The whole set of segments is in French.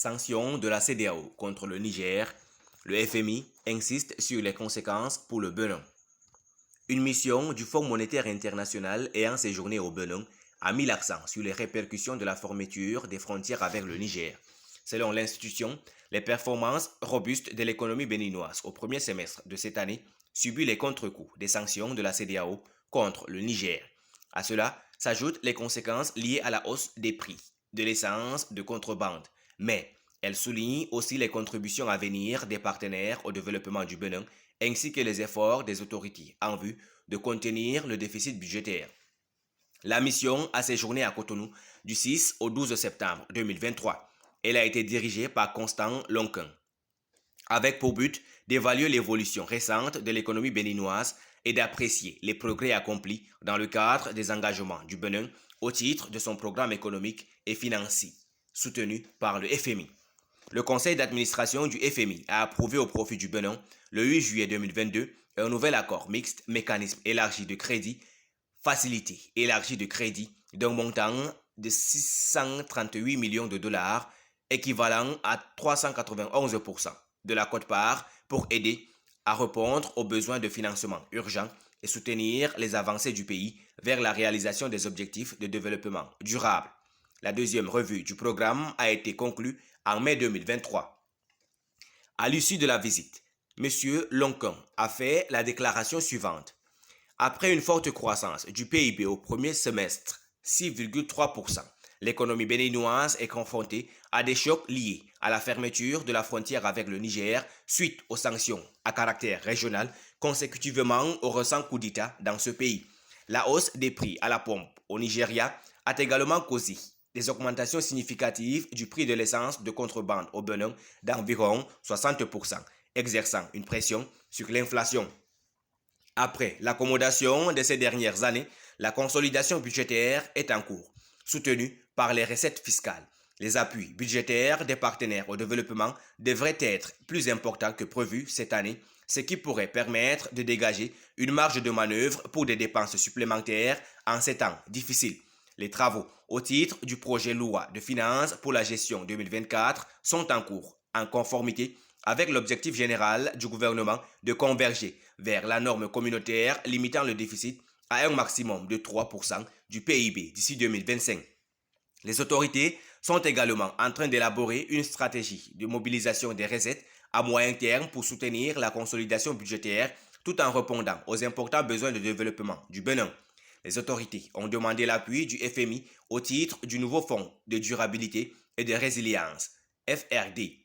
Sanctions de la CEDEAO contre le Niger, le FMI insiste sur les conséquences pour le Bénin. Une mission du Fonds monétaire international ayant séjourné au Bénin a mis l'accent sur les répercussions de la fermeture des frontières avec le Niger. Selon l'institution, les performances robustes de l'économie béninoise au premier semestre de cette année subissent les contre-coups des sanctions de la CEDEAO contre le Niger. À cela s'ajoutent les conséquences liées à la hausse des prix de l'essence de contrebande, mais elle souligne aussi les contributions à venir des partenaires au développement du Bénin ainsi que les efforts des autorités en vue de contenir le déficit budgétaire. La mission a séjourné à Cotonou du 6 au 12 septembre 2023. Elle a été dirigée par Constant Lonquin, avec pour but d'évaluer l'évolution récente de l'économie béninoise et d'apprécier les progrès accomplis dans le cadre des engagements du Bénin au titre de son programme économique et financier, soutenu par le FMI. Le conseil d'administration du FMI a approuvé au profit du Bénin le 8 juillet 2022 un nouvel accord mixte mécanisme élargi de crédit, facilité élargie de crédit d'un montant de 638 millions de dollars, équivalent à 391% de la quote-part pour aider à répondre aux besoins de financement urgents et soutenir les avancées du pays vers la réalisation des objectifs de développement durable. La deuxième revue du programme a été conclue en mai 2023. À l'issue de la visite, M. Lonquin a fait la déclaration suivante. Après une forte croissance du PIB au premier semestre, 6,3%, l'économie béninoise est confrontée à des chocs liés à la fermeture de la frontière avec le Niger suite aux sanctions à caractère régional consécutivement au récent coup d'État dans ce pays. La hausse des prix à la pompe au Nigeria a également causé des augmentations significatives du prix de l'essence de contrebande au Bénin d'environ 60%, exerçant une pression sur l'inflation. Après l'accommodation de ces dernières années, la consolidation budgétaire est en cours, soutenue par les recettes fiscales. Les appuis budgétaires des partenaires au développement devraient être plus importants que prévu cette année, ce qui pourrait permettre de dégager une marge de manœuvre pour des dépenses supplémentaires en ces temps difficiles. Les travaux au titre du projet loi de finances pour la gestion 2024 sont en cours, en conformité avec l'objectif général du gouvernement de converger vers la norme communautaire limitant le déficit à un maximum de 3% du PIB d'ici 2025. Les autorités sont également en train d'élaborer une stratégie de mobilisation des recettes à moyen terme pour soutenir la consolidation budgétaire tout en répondant aux importants besoins de développement du Bénin. Les autorités ont demandé l'appui du FMI au titre du nouveau Fonds de durabilité et de résilience, FRD.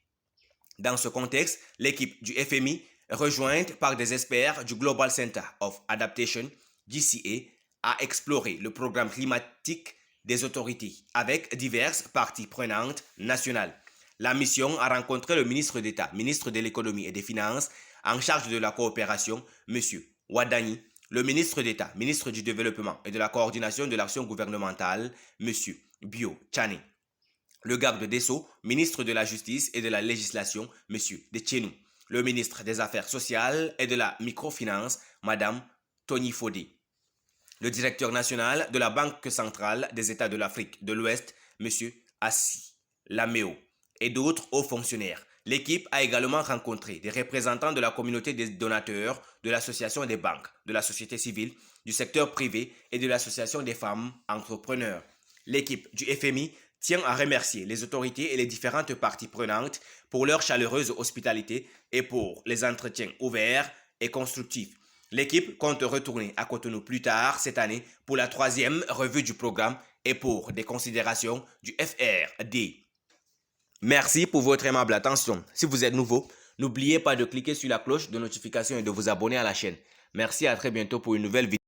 Dans ce contexte, l'équipe du FMI, rejointe par des experts du Global Center of Adaptation, GCA, a exploré le programme climatique des autorités avec diverses parties prenantes nationales. La mission a rencontré le ministre d'État, ministre de l'Économie et des Finances, en charge de la coopération, M. Wadani, le ministre d'État, ministre du Développement et de la Coordination de l'action gouvernementale, M. Bio Chani, le garde des Sceaux, ministre de la Justice et de la Législation, M. Detchenou, le ministre des Affaires sociales et de la microfinance, Mme Tony Fodé, le directeur national de la Banque centrale des États de l'Afrique de l'Ouest, M. Assi Lameo, et d'autres hauts fonctionnaires. L'équipe a également rencontré des représentants de la communauté des donateurs, de l'association des banques, de la société civile, du secteur privé et de l'association des femmes entrepreneurs. L'équipe du FMI tient à remercier les autorités et les différentes parties prenantes pour leur chaleureuse hospitalité et pour les entretiens ouverts et constructifs. L'équipe compte retourner à Cotonou plus tard cette année pour la 3e revue du programme et pour des considérations du FRD. Merci pour votre aimable attention. Si vous êtes nouveau, n'oubliez pas de cliquer sur la cloche de notification et de vous abonner à la chaîne. Merci, à très bientôt pour une nouvelle vidéo.